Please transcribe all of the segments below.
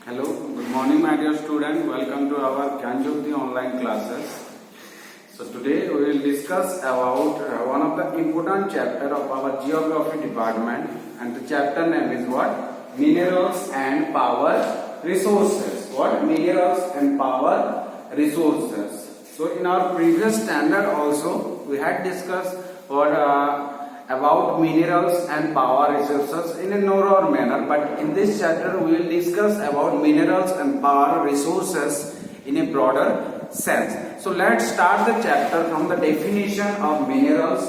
Hello, good morning my dear student. Welcome to our Kanjyoti online classes. So today we will discuss about one of the important chapter of our geography department, and the chapter name is what? Minerals and power resources. What? Minerals and power resources. So in our previous standard also we had discussed what about minerals and power resources in a narrower manner, but in this chapter we will discuss about minerals and power resources in a broader sense. So let's start the chapter from the definition of minerals,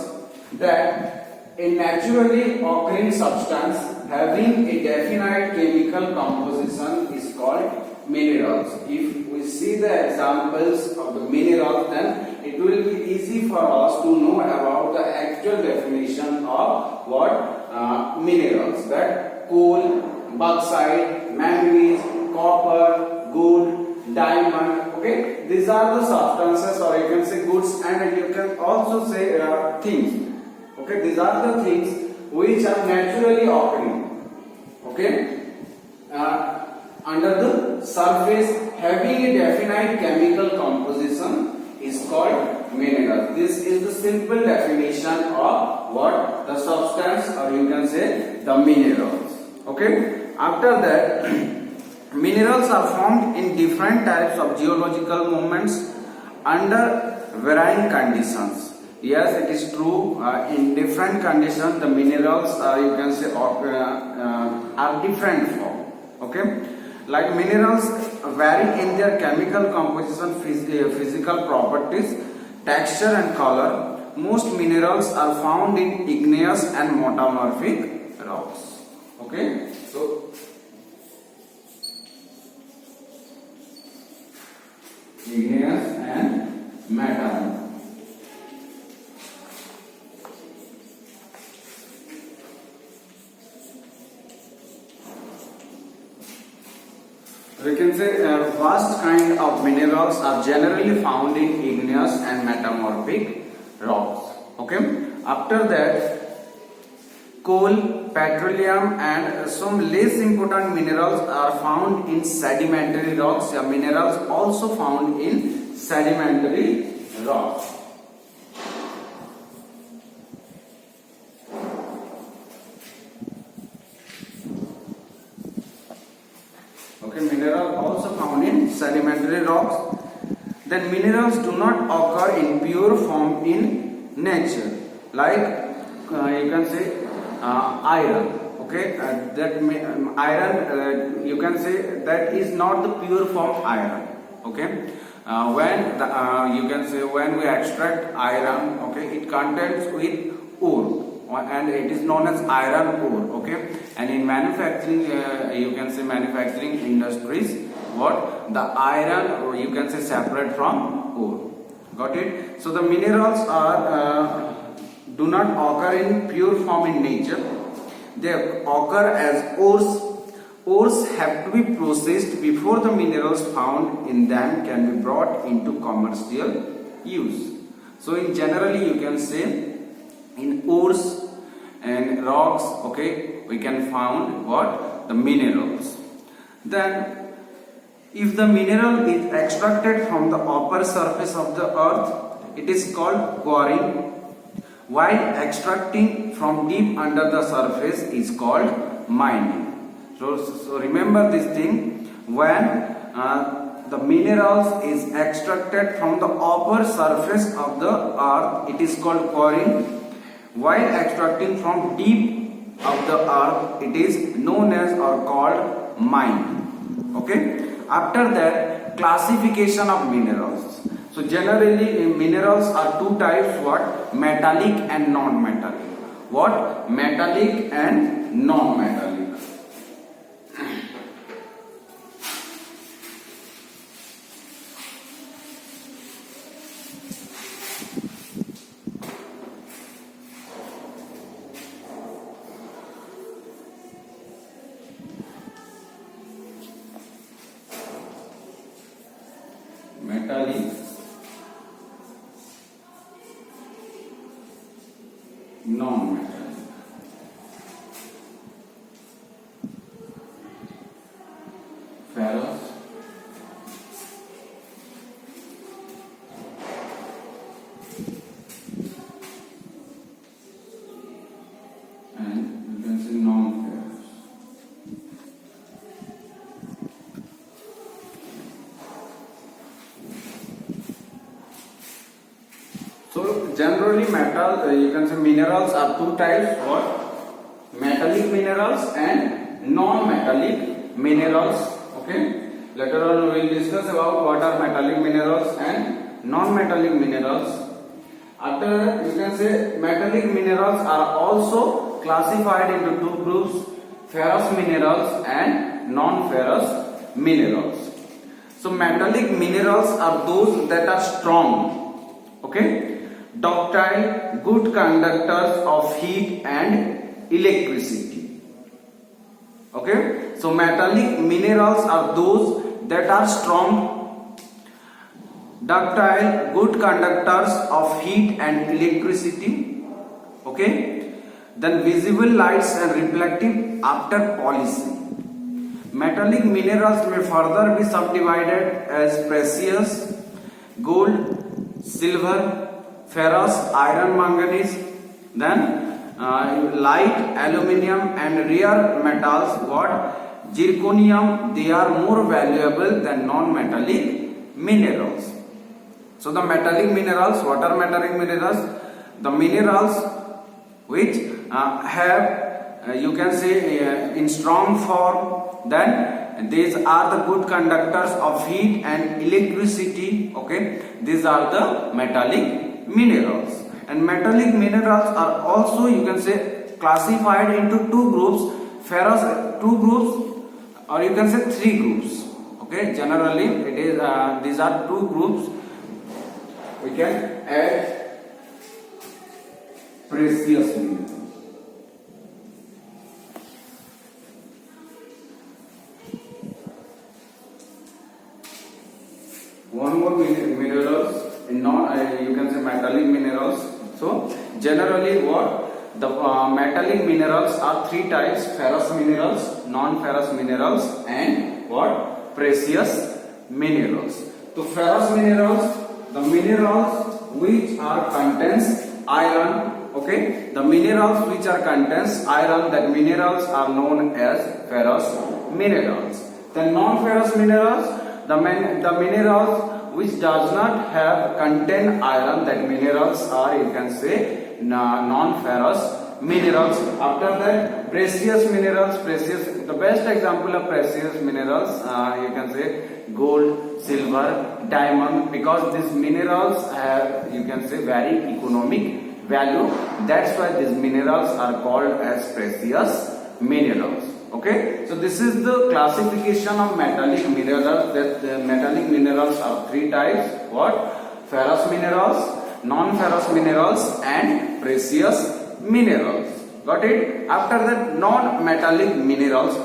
that a naturally occurring substance having a definite chemical composition is called minerals. If we see the examples of the minerals, then it will be easy for us to know about the actual definition of what minerals, that coal, bauxite, manganese, copper, gold, diamond. Okay, these are the substances, or you can say goods, and you can also say things. Okay, these are the things which are naturally occurring. Okay, under the surface having a definite chemical composition is called mineral. This is the simple definition of what? The substance, or you can say the minerals. Okay, after that minerals are formed in different types of geological movements under varying conditions. Yes, it is true. In different conditions, the minerals, you can say, are different form. Okay, like minerals vary in their chemical composition, physical properties, texture, and color. Most minerals are found in igneous and metamorphic rocks. Okay, so igneous and metamorphic. We can say a vast kind of minerals are generally found in igneous and metamorphic rocks. Okay. After that, coal, petroleum, and some less important minerals are found in sedimentary rocks. Minerals also found in sedimentary rocks. Minerals also found in sedimentary rocks. Then minerals do not occur in pure form in nature, like you can say iron. Okay, that iron, you can say that is not the pure form iron. Okay, when you can say when we extract iron, okay, it contains with ore, and it is known as iron ore. Okay, and in manufacturing, you can say manufacturing industries, what the iron, or you can say separate from ore. Got it? So the minerals are do not occur in pure form in nature. They occur as ores. Ores have to be processed before the minerals found in them can be brought into commercial use. So in generally, you can say in ores and rocks, okay, we can find what? The minerals. Then if the mineral is extracted from the upper surface of the earth, it is called quarrying, while extracting from deep under the surface is called mining. So remember this thing, when the minerals is extracted from the upper surface of the earth, it is called quarrying, while extracting from deep of the earth, it is known as or called mine. Okay. After that, classification of minerals. So generally minerals are two types, what? Metallic and non-metallic. What? Metallic and non-metallic. Metallic, non-metallic. generally metal, you can say minerals are two types: what? Metallic minerals and non-metallic minerals. Okay. Later on we will discuss about what are metallic minerals and non-metallic minerals. After that, you can say metallic minerals are also classified into two groups: ferrous minerals and non-ferrous minerals. So metallic minerals are those that are strong, okay, ductile, good conductors of heat and electricity. Okay, so metallic minerals are those that are strong, ductile, good conductors of heat and electricity. Okay, then visible lights and reflective after polishing. Metallic minerals may further be subdivided as precious, gold, silver, ferrous, iron, manganese, then light, aluminium and rare metals, what? Zirconium. They are more valuable than non-metallic minerals. So the metallic minerals, what are metallic minerals? The minerals which have, you can say, in strong form, then these are the good conductors of heat and electricity. Okay, these are the metallic minerals. And metallic minerals are also, you can say, classified into two groups: ferrous, two groups, or you can say three groups. Okay, generally it is these are two groups. We can add precious minerals. One more minerals, you can say metallic minerals. So generally what? The metallic minerals are three types: ferrous minerals, non-ferrous minerals and what? Precious minerals. So ferrous minerals, the minerals which are contains iron. Okay, the minerals which are contains iron, that minerals are known as ferrous minerals. The non-ferrous minerals, the minerals which does not have contain iron, that minerals are, you can say, non-ferrous minerals. After that, precious minerals. The best example of precious minerals, you can say gold, silver, diamond, because these minerals have, you can say, very economic value. That's why these minerals are called as precious minerals. Okay, so this is the classification of metallic minerals. That metallic minerals are three types: what? Ferrous minerals, non-ferrous minerals and precious minerals. Got it? After that, non-metallic minerals.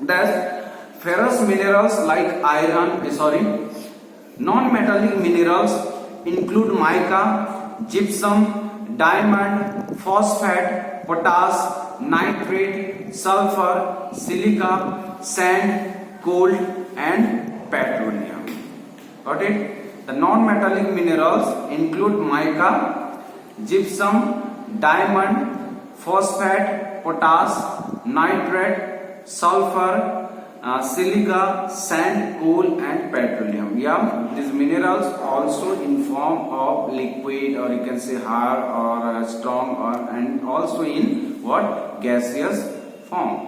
That ferrous minerals like iron, non-metallic minerals include mica, gypsum, diamond, phosphate, potash, nitrate, sulfur, silica, sand, coal and petroleum. Got it? The non-metallic minerals include mica, gypsum, diamond, phosphate, potash, nitrate, sulfur, silica, sand, coal and petroleum. Yeah, these minerals also in form of liquid, or you can say hard or strong, or and also in what? Gaseous form.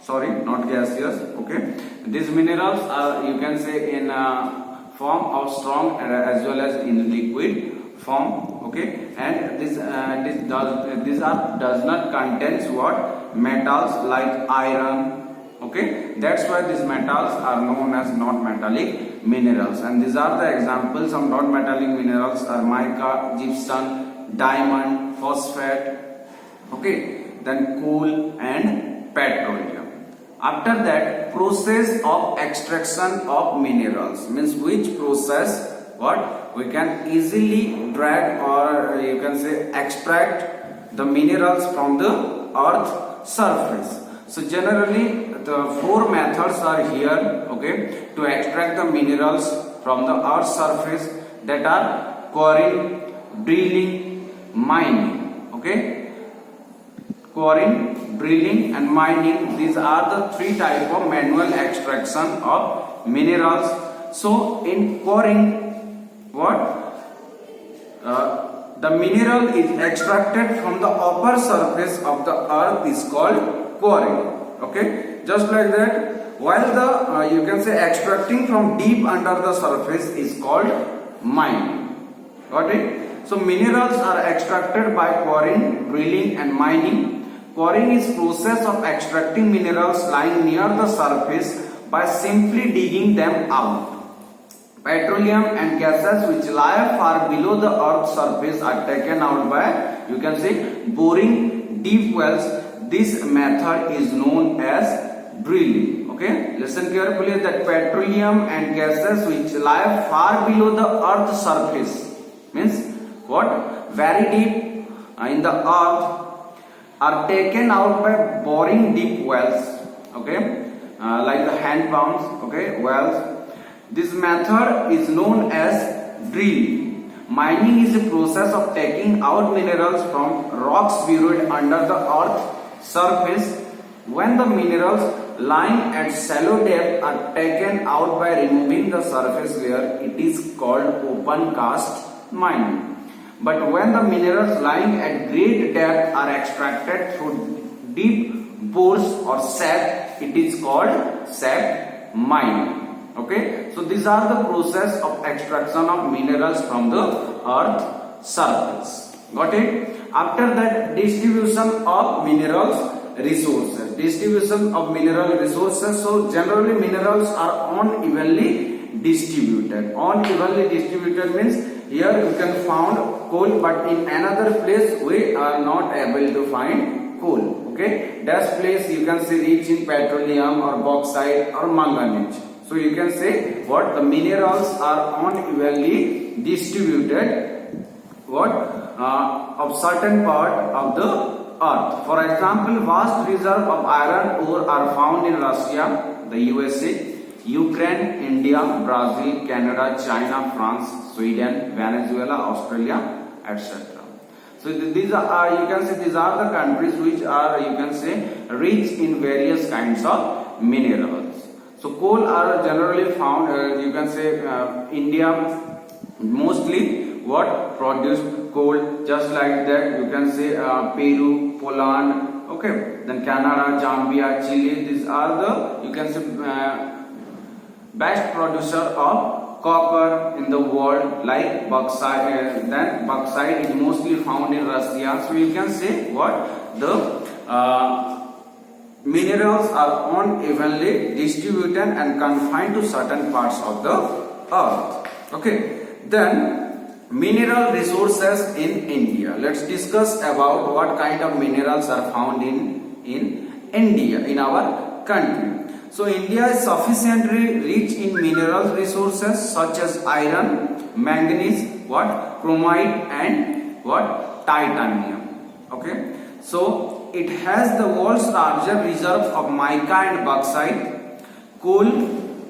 Sorry, not gaseous. Okay, these minerals are, you can say, in form of strong as well as in liquid form. Okay, and this does not contains what? Metals like iron. Okay, that's why these metals are known as non-metallic minerals. And these are the examples of non-metallic minerals are mica, gypsum, diamond, phosphate. Okay, then coal and petroleum. After that, process of extraction of minerals means which process what? We can easily drag, or you can say extract the minerals from the earth surface. So generally the four methods are here, okay, to extract the minerals from the earth surface, that are quarrying, drilling, mining. Okay, quarrying, drilling and mining, these are the three types of manual extraction of minerals. So in quarrying, what? the mineral is extracted from the upper surface of the earth is called quarry. Okay, just like that, while the you can say extracting from deep under the surface is called mine. Got it? So minerals are extracted by quarrying, drilling and mining. Quarrying is process of extracting minerals lying near the surface by simply digging them out. Petroleum and gases which lie far below the earth's surface are taken out by, you can say, boring deep wells. This method is known as drilling. Okay, listen carefully, that petroleum and gases which lie far below the earth's surface means what? Very deep in the earth are taken out by boring deep wells. Okay, like the hand pumps. Okay, wells. This method is known as drilling. Mining is a process of taking out minerals from rocks buried under the earth's surface. When the minerals lying at shallow depth are taken out by removing the surface layer, it is called open cast mining. But when the minerals lying at great depth are extracted through deep bores or shaft, it is called shaft mining. Okay, so these are the process of extraction of minerals from the earth surface. Got it? After that, distribution of minerals resources. Distribution of mineral resources. So generally minerals are unevenly distributed. Unevenly distributed means here you can find coal, but in another place we are not able to find coal. Okay, that place you can say rich in petroleum or bauxite or manganese. So you can say what the minerals are unevenly distributed of certain part of the earth. For example, vast reserve of iron ore are found in Russia, the USA, Ukraine, India, Brazil, Canada, China, France, Sweden, Venezuela, Australia, etc. So these are you can say these are the countries which are you can say rich in various kinds of minerals. So coal are generally found, you can say India mostly what produce coal, just like that you can say Peru, Poland, okay, then Canada, Zambia, Chile. These are the you can say best producer of copper in the world, like bauxite. Then bauxite is mostly found in Russia. So you can say what the minerals are unevenly distributed and confined to certain parts of the earth. Okay, then mineral resources in India. Let's discuss about what kind of minerals are found in India, in our country. So India is sufficiently rich in mineral resources such as iron, manganese, what, chromite and what, titanium. Okay, so it has the world's largest reserve of mica and bauxite, coal,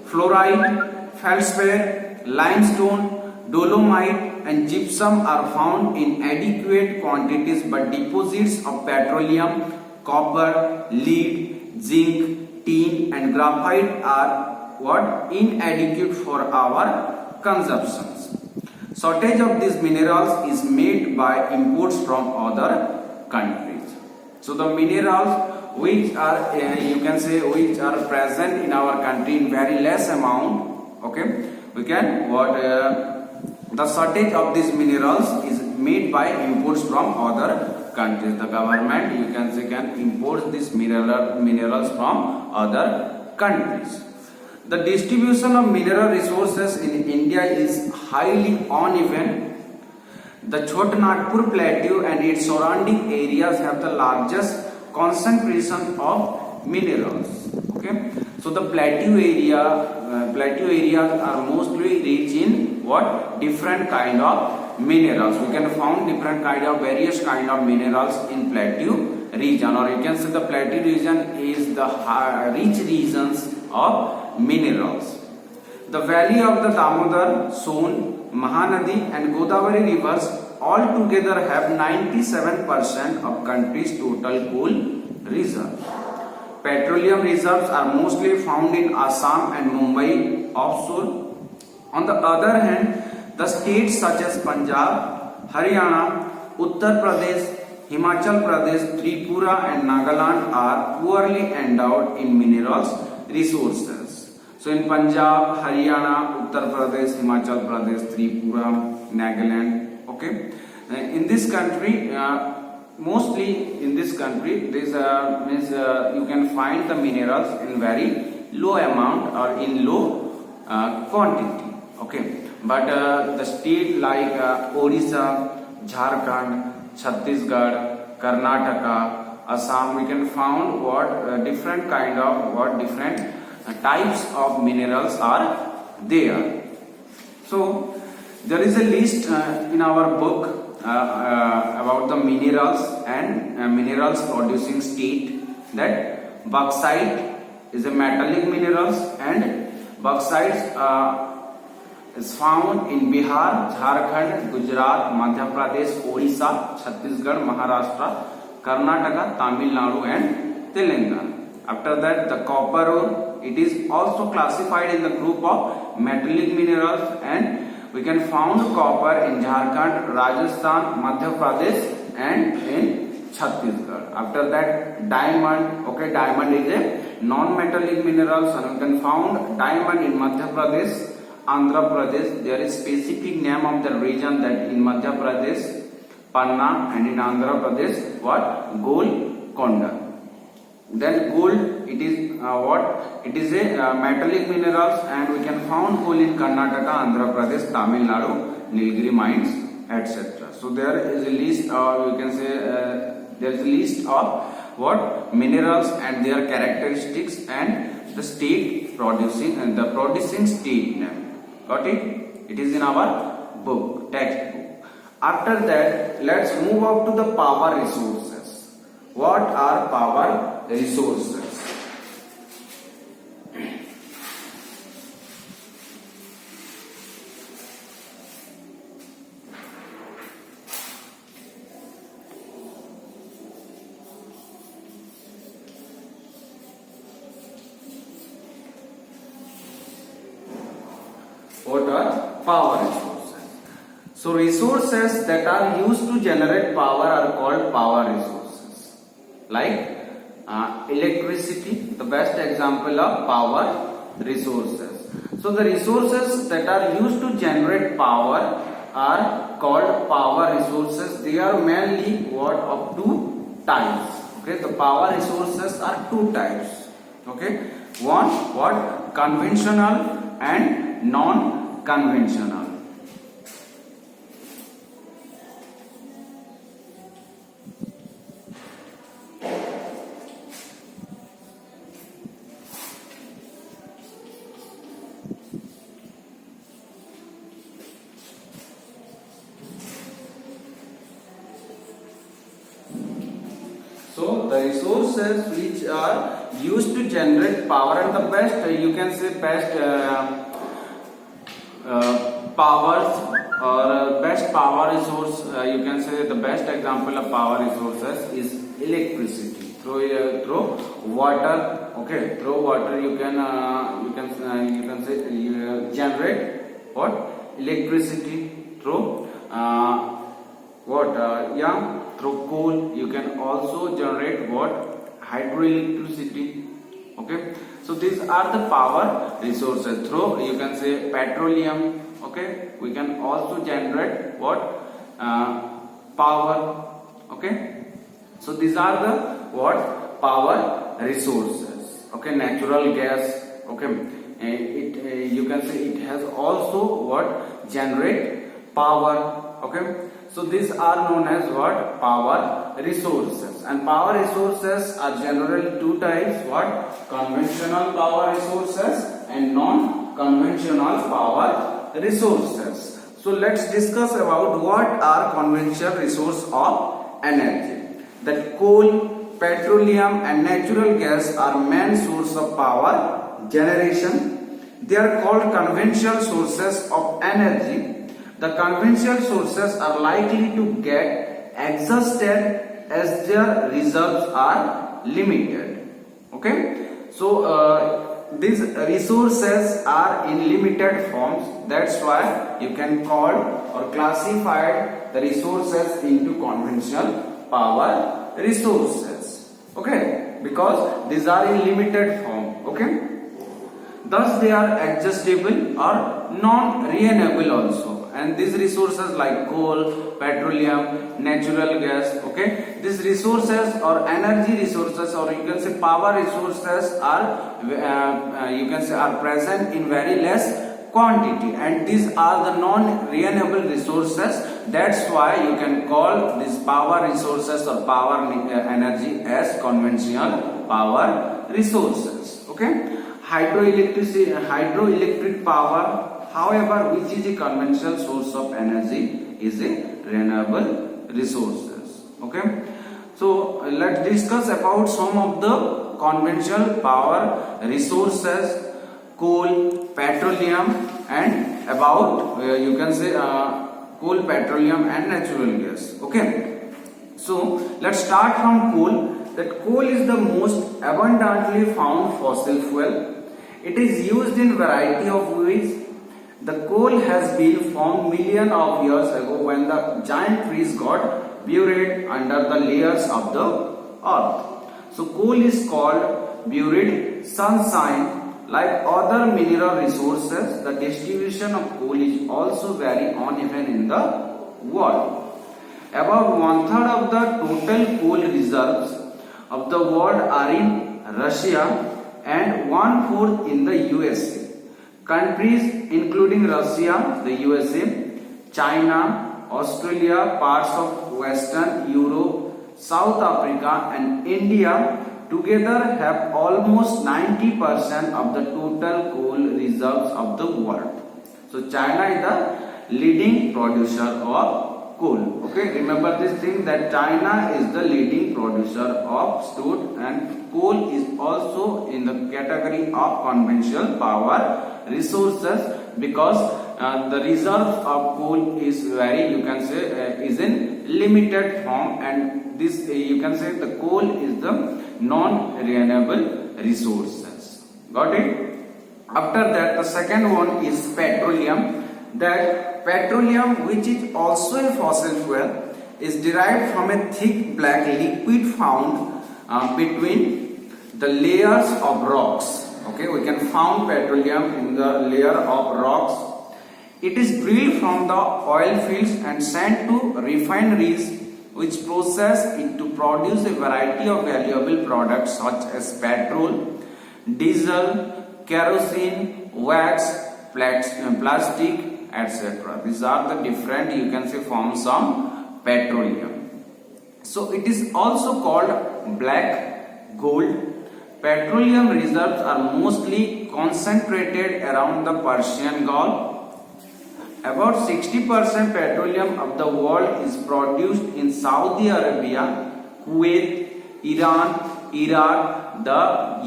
fluorite, feldspar, limestone, dolomite and gypsum are found in adequate quantities, but deposits of petroleum, copper, lead, zinc, tin and graphite are what, inadequate for our consumptions. Shortage of these minerals is made by imports from other countries. So the minerals which are you can say which are present in our country in very less amount, okay, we can what the shortage of these minerals is made by imports from other countries. The government you can say can import these minerals from other countries. The distribution of mineral resources in India is highly uneven. The Chhotanagpur plateau and its surrounding areas have the largest concentration of minerals. Okay, so the plateau areas are mostly rich in what, different kind of minerals. We can find different kind of various kind of minerals in plateau region, or you can say the plateau region is the rich regions of minerals. The valley of the Damodar, Son, Mahanadi and Godavari rivers all together have 97% of country's total coal reserves. Petroleum reserves are mostly found in Assam and Mumbai offshore. On the other hand, the states such as Punjab, Haryana, Uttar Pradesh, Himachal Pradesh, Tripura and Nagaland are poorly endowed in minerals resources. So in Punjab, Haryana, Uttar Pradesh, Himachal Pradesh, Tripura, Nagaland, okay. In this country, mostly in this country, this means you can find the minerals in very low amount or in low quantity, okay. But the state like Odisha, Jharkhand, Chhattisgarh, Karnataka, Assam, we can found what different kind of different types of minerals are there. So there is a list in our book about the minerals and minerals producing state, that bauxite is a metallic minerals, and bauxite is found in Bihar, Jharkhand, Gujarat, Madhya Pradesh, Odisha, Chhattisgarh, Maharashtra, Karnataka, Tamil Nadu and Telangana. After that, the copper ore, it is also classified in the group of metallic minerals, and we can find copper in Jharkhand, Rajasthan, Madhya Pradesh and in Chhattisgarh. After that, diamond, okay, diamond is a non-metallic minerals, and we can find diamond in Madhya Pradesh, Andhra Pradesh. There is specific name of the region, that in Madhya Pradesh, Panna, and in Andhra Pradesh, what? Golconda. Then gold, it is what? It is a metallic minerals, and we can find gold in Karnataka, Andhra Pradesh, Tamil Nadu, Nilgiri mines, etc. So there is a list, or you can say there is a list of what minerals and their characteristics and the state producing and the producing state name. Got it? It is in our book, textbook. After that, let's move up to the power resources. What are power resources? What are power resources? So resources that are used to generate power are called power resources. Like electricity, the best example of power resources. So the resources that are used to generate power are called power resources. They are mainly what of two types. Okay, the power resources are two types. Okay, one what? Conventional and non-conventional. So the resources which are used to generate power, and the best you can say best powers or best power resource, you can say the best example of power resources is electricity through water. Okay, through water you can say you generate what? Electricity. Through through coal you can also generate what? Hydroelectricity. Okay, so these are the power resources. Through you can say petroleum. Okay, we can also generate what? Power. Okay, so these are the what? Power resources. Okay, natural gas. Okay, you can say it has also what? Generate power. Okay, so these are known as what? Power resources. And power resources are generally two types. What? Conventional power resources and non-conventional power resources. So let's discuss about what are conventional resource of energy. That coal, petroleum and natural gas are main source of power generation. They are called conventional sources of energy. The conventional sources are likely to get exhausted as their reserves are limited. Okay, so these resources are in limited forms. That's why you can call or classify the resources into conventional power resources. Okay, because these are in limited form. Okay, thus they are adjustable or non-renewable also. And these resources like coal, petroleum, natural gas, okay, these resources or energy resources, or you can say power resources, are you can say are present in very less quantity, and these are the non-renewable resources. That's why you can call these power resources or power energy as conventional power resources. Okay, hydroelectric power, however, which is a conventional source of energy, is a renewable resources. Okay, so let's discuss about some of the conventional power resources: coal, petroleum, and about you can say coal, petroleum, and natural gas. Okay, so let's start from coal. That coal is the most abundantly found fossil fuel. It is used in variety of ways. The coal has been formed millions of years ago when the giant trees got buried under the layers of the earth. So coal is called buried sunshine. Like other mineral resources, the distribution of coal is also very uneven in the world. About 1/3 of the total coal reserves of the world are in Russia and 1/4 in the USA. Countries including Russia, the USA, China, Australia, parts of Western Europe, South Africa, and India together have almost 90% of the total coal reserves of the world. So China is the leading producer of coal. Okay, remember this thing, that China is the leading producer of steel, and coal is also in the category of conventional power resources, because the reserve of coal is very, you can say, is in limited form, and this you can say the coal is the non-renewable resources. Got it? After that, the second one is petroleum. That petroleum, which is also a fossil fuel, is derived from a thick black liquid found between the layers of rocks. Okay, we can find petroleum in the layer of rocks. It is drilled from the oil fields and sent to refineries, which process it to produce a variety of valuable products such as petrol, diesel, kerosene, wax, plastic, etc. These are the different, you can say, forms of petroleum. So it is also called black gold. Petroleum reserves are mostly concentrated around the Persian Gulf. About 60% petroleum of the world is produced in Saudi Arabia, Kuwait, Iran, Iraq, the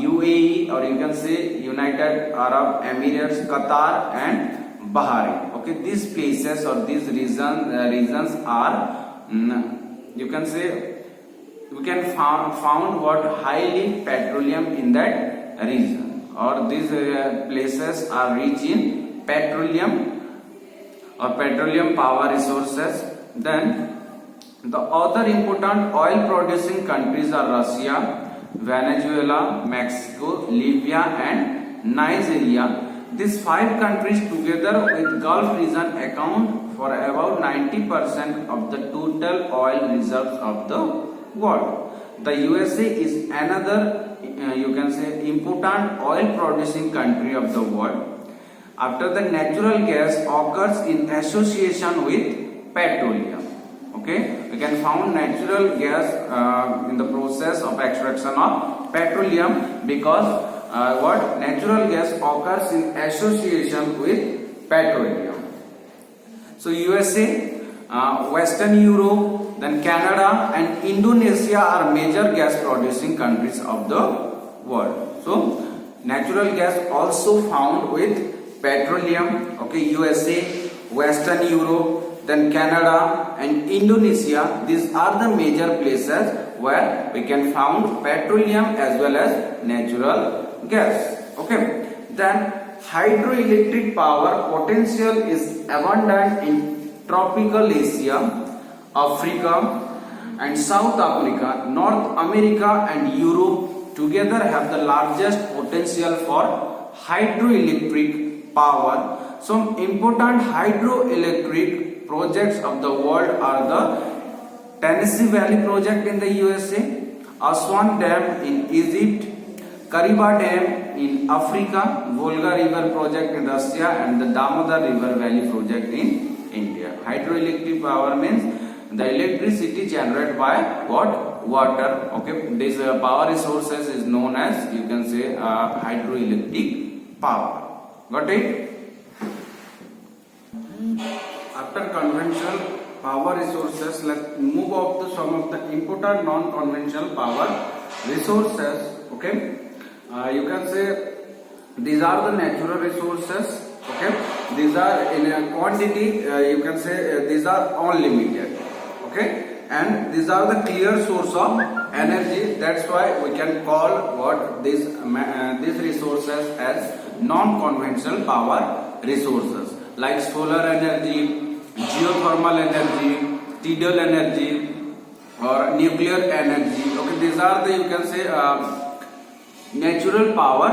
UAE, or you can say United Arab Emirates, Qatar, and Bahrain. Okay, these places or these regions are, you can say, we can found what highly petroleum in that region, or these places are rich in petroleum or petroleum power resources. Then the other important oil producing countries are Russia, Venezuela, Mexico, Libya, and Nigeria. These 5 countries together with Gulf region account for about 90% of the total oil reserves of the world. The USA is another, you can say, important oil producing country of the world. After the natural gas occurs in association with petroleum. Okay, we can find natural gas in the process of extraction of petroleum, because what natural gas occurs in association with petroleum. So USA, Western Europe, then Canada and Indonesia are major gas producing countries of the world. So natural gas also found with petroleum. Okay, USA, Western Europe, then Canada and Indonesia, these are the major places where we can find petroleum as well as natural gas. Okay, Then hydroelectric power potential is abundant in tropical Asia, Africa and South Africa. North America and Europe together have the largest potential for hydroelectric power. Some important hydroelectric projects of the world are the Tennessee Valley project in the USA, Aswan Dam in Egypt, Kariba Dam in Africa, Volga River project in Russia and the Damodar River Valley project in India. Hydroelectric power means the electricity generated by what? Water. Okay, this power resources is known as, you can say, hydroelectric power. Got it? After conventional power resources, let's move up to some of the important non-conventional power resources. Okay, you can say these are the natural resources. Okay, these are in a quantity. You can say these are unlimited. Okay, and these are the clear source of energy. That's why we can call what these resources as non-conventional power resources, like solar energy, geothermal energy, tidal energy or nuclear energy. Okay, these are the, you can say, natural power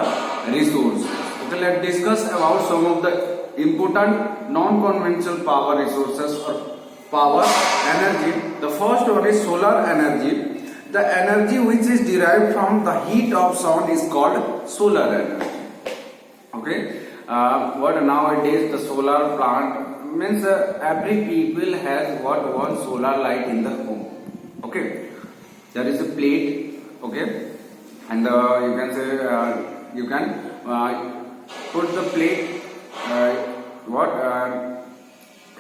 resources. Okay, let's discuss about some of the important non-conventional power resources or power energy. The first one is solar energy. The energy which is derived from the heat of sun is called solar energy. Okay, what nowadays the solar plant means every people has what, one solar light in the home. Okay, there is a plate. Okay, and you can say you can put the plate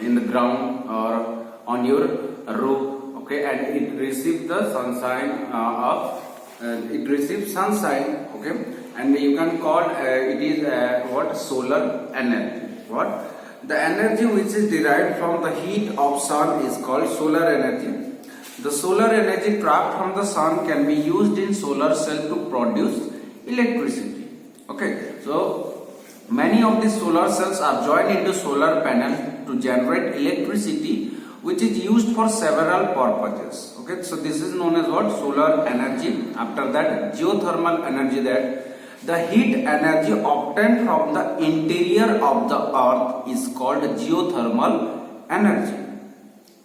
in the ground or on your roof. Okay, and it receives the sunshine it receives sunshine. Okay, and you can call it is what, solar energy. What? The energy which is derived from the heat of sun is called solar energy. The solar energy trapped from the sun can be used in solar cell to produce electricity. Okay, so many of these solar cells are joined into solar panel to generate electricity, which is used for several purposes. Okay, so this is known as what? Solar energy. After that, geothermal energy, that the heat energy obtained from the interior of the earth is called geothermal energy.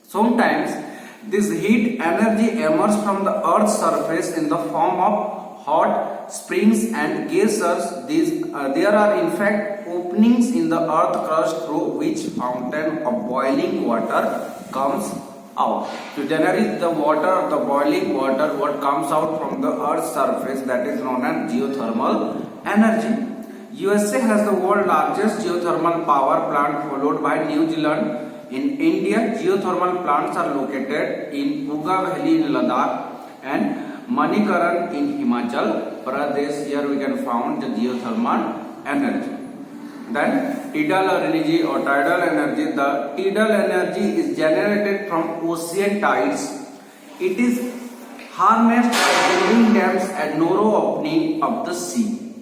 Sometimes this heat energy emerges from the earth's surface in the form of hot springs and geysers. There are in fact openings in the earth crust through which fountain of boiling water comes out. To generate the water, the boiling water, what comes out from the earth's surface, that is known as geothermal energy. USA has the world's largest geothermal power plant, followed by New Zealand. In India, geothermal plants are located in Puga Valley in Ladakh and Manikaran in Himachal Pradesh. Here we can find the geothermal energy. Then tidal energy or tidal energy. The tidal energy is generated from ocean tides. It is harnessed by building dams at narrow opening of the sea.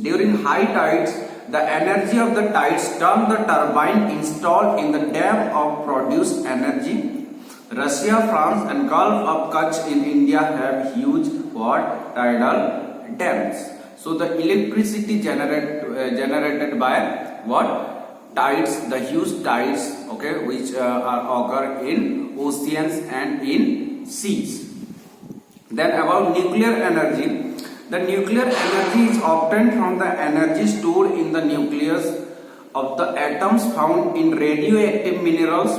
During high tides, the energy of the tides turn the turbine installed in the dam of produced energy. Russia, France and Gulf of Kutch in India have huge tidal dams. So the electricity generated by what? Tides, the huge tides, okay, which occur in oceans and in seas. Then about nuclear energy. The nuclear energy is obtained from the energy stored in the nucleus of the atoms found in radioactive minerals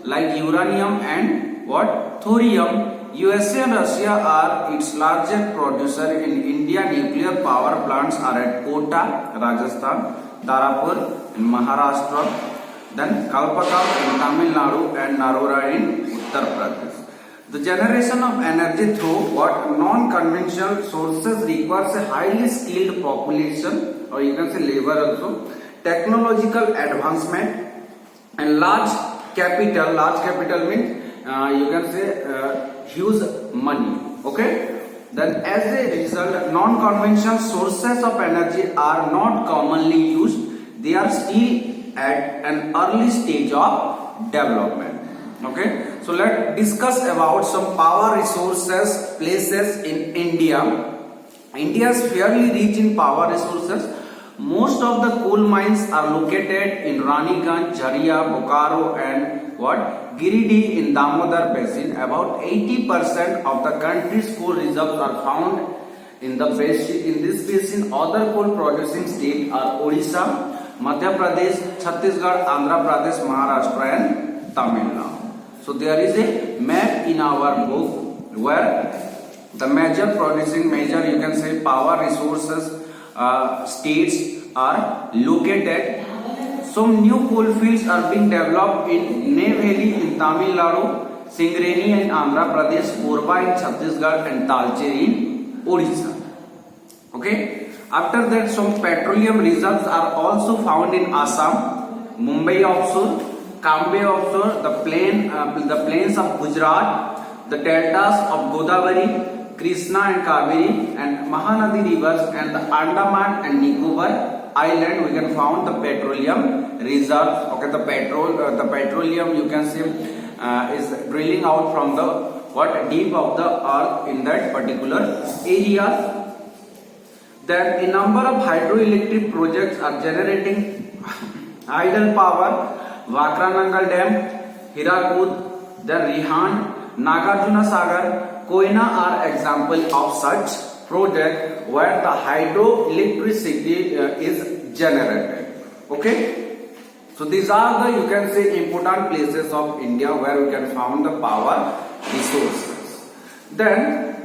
like uranium and what? Thorium. USA and Russia are its largest producer. In India, nuclear power plants are at Kota, Rajasthan, Tarapur in Maharashtra, then Kalpakam in Tamil Nadu and Narora in Uttar Pradesh. The generation of energy through what? Non-conventional sources requires a highly skilled population, or you can say labor also, technological advancement and large capital. Large capital means you can say huge money. Okay, Then as a result, non-conventional sources of energy are not commonly used. They are still at an early stage of development. Okay, so let's discuss about some power resources places in India. India is fairly rich in power resources. Most of the coal mines are located in Raniganj, Jharia, Bokaro and Giridih in Damodar Basin. About 80% of the country's coal reserves are found in this basin. Other coal producing states are Odisha, Madhya Pradesh, Chhattisgarh, Andhra Pradesh, Maharashtra and Tamil Nadu. So there is a map in our book where the major you can say power resources states are located. Some new coal fields are being developed in Neyveli in Tamil Nadu, Singareni in Andhra Pradesh, Korba in Chhattisgarh and Talcher in Odisha. Okay. After that, some petroleum reserves are also found in Assam, Mumbai offshore, Kambe offshore, the plains of Gujarat, the deltas of Godavari, Krishna and Kaveri and Mahanadi rivers and the Andaman and Nicobar island. We can found the petroleum reserves. Okay, the petroleum you can see is drilling out from the deep of the earth in that particular area. Then a number of hydroelectric projects are generating idle power. Vakranangal Dam, Hirakud, the Rihand, Nagarjuna Sagar, Koyna are example of such project where the hydroelectricity is generated. Okay, so these are the you can say important places of India where we can find the power resources. Then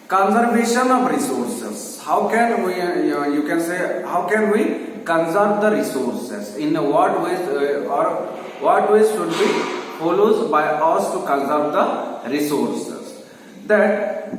conservation of resources. How can we you can say how can we conserve the resources? In what ways or what ways should be followed by us to conserve the resources? That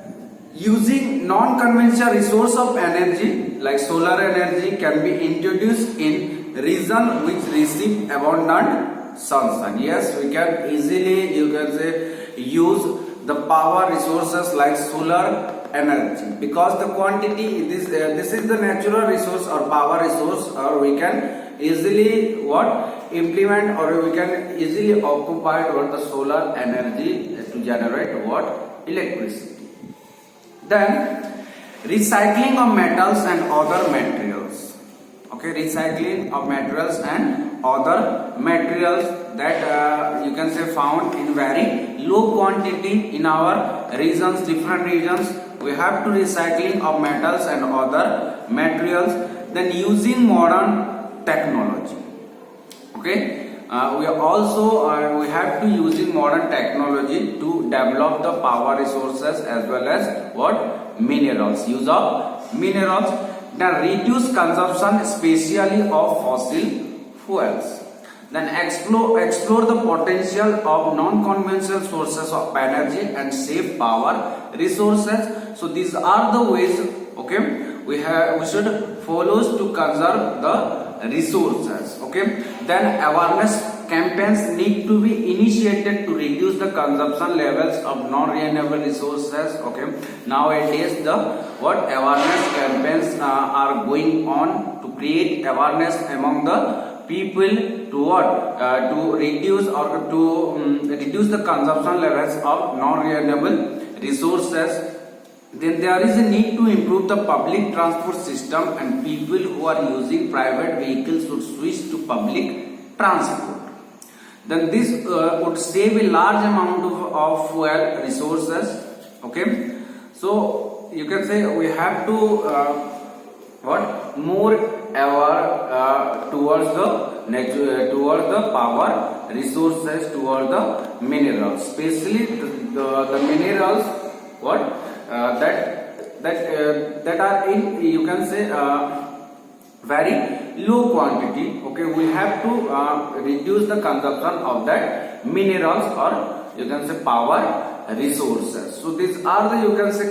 using non-conventional resource of energy like solar energy can be introduced in region which receive abundant sunshine. Yes, we can easily you can say use the power resources like solar energy because the quantity this is the natural resource or power resource, or we can easily implement or we can easily occupy the solar energy to generate electricity. Then recycling of metals and other materials. Okay, recycling of materials and other materials that you can say found in very low quantity in our regions, different regions. We have to recycling of metals and other materials. Then using modern technology. Okay, we also we have to using modern technology to develop the power resources as well as minerals. Use of minerals. Then reduce consumption especially of fossil fuels. Then explore the potential of non-conventional sources of energy and save power resources. So these are the ways okay we should follow to conserve the resources. Okay, then awareness campaigns need to be initiated to reduce the consumption levels of non-renewable resources. Okay, nowadays the awareness campaigns are going on to create awareness among the people to to reduce or to reduce the consumption levels of non-renewable resources. Then there is a need to improve the public transport system and people who are using private vehicles should switch to public transport. Then this would save a large amount of fuel resources. Okay, so you can say we have to more aware towards the power resources, towards the minerals, especially the minerals that are in you can say very low quantity. Okay, we have to reduce the consumption of that minerals or you can say power resources. So these are the you can say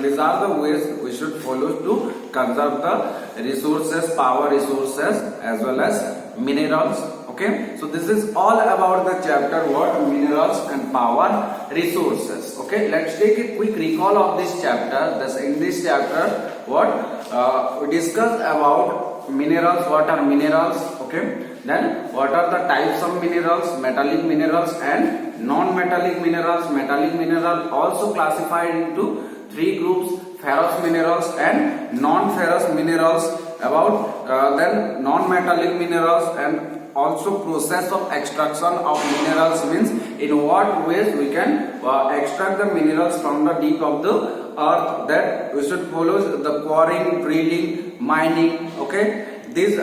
these are the ways we should follow to conserve the resources, power resources as well as minerals. Okay, so this is all about the chapter what minerals and power resources. Okay, let's take a quick recall of this chapter. In this chapter, what we discussed about minerals. What are minerals? Okay, then what are the types of minerals? Metallic minerals and non-metallic minerals. Metallic minerals also classified into three groups: ferrous minerals and non-ferrous minerals. About then non-metallic minerals and also process of extraction of minerals means in what ways we can extract the minerals from the deep of the earth. That we should follow the quarrying, drilling, mining. Okay, this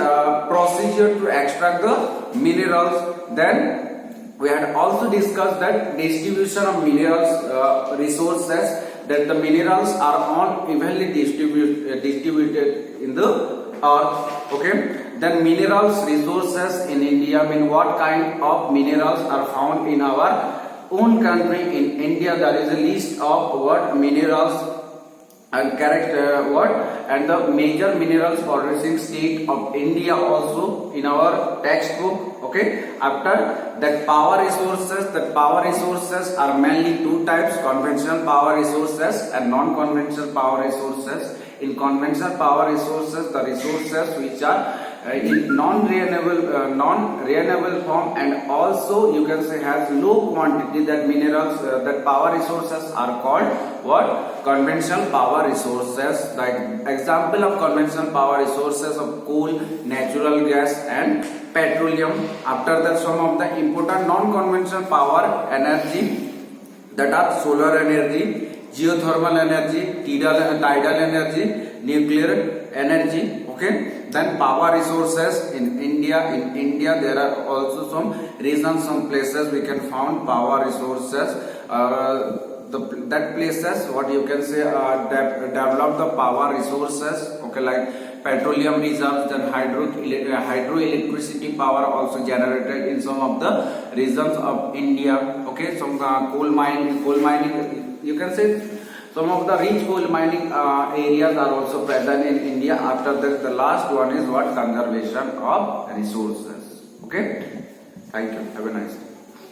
procedure to extract the minerals. Then we had also discussed that distribution of minerals resources, that the minerals are all evenly distributed in the earth. Okay, then minerals resources in India mean what kind of minerals are found in our own country. In India, there is a list of what minerals and character what and the major minerals producing state of India also in our textbook. Okay, after that power resources are mainly two types: conventional power resources and non-conventional power resources. In conventional power resources, the resources which are in non-renewable form and also you can say has low quantity, that minerals that power resources are called what? Conventional power resources. The example of conventional power resources of coal, natural gas and petroleum. After that, some of the important non-conventional power energy, that are solar energy, geothermal energy, tidal energy, nuclear energy. Okay, then power resources in India. In India, there are also some regions, some places we can find power resources. That places what you can say develop the power resources. Okay, like petroleum reserves, then hydroelectricity power also generated in some of the regions of India. Okay, some coal mining, you can say some of the rich coal mining areas are also present in India. After that, the last one is what? Conservation of resources. Okay, thank you. Have a nice day.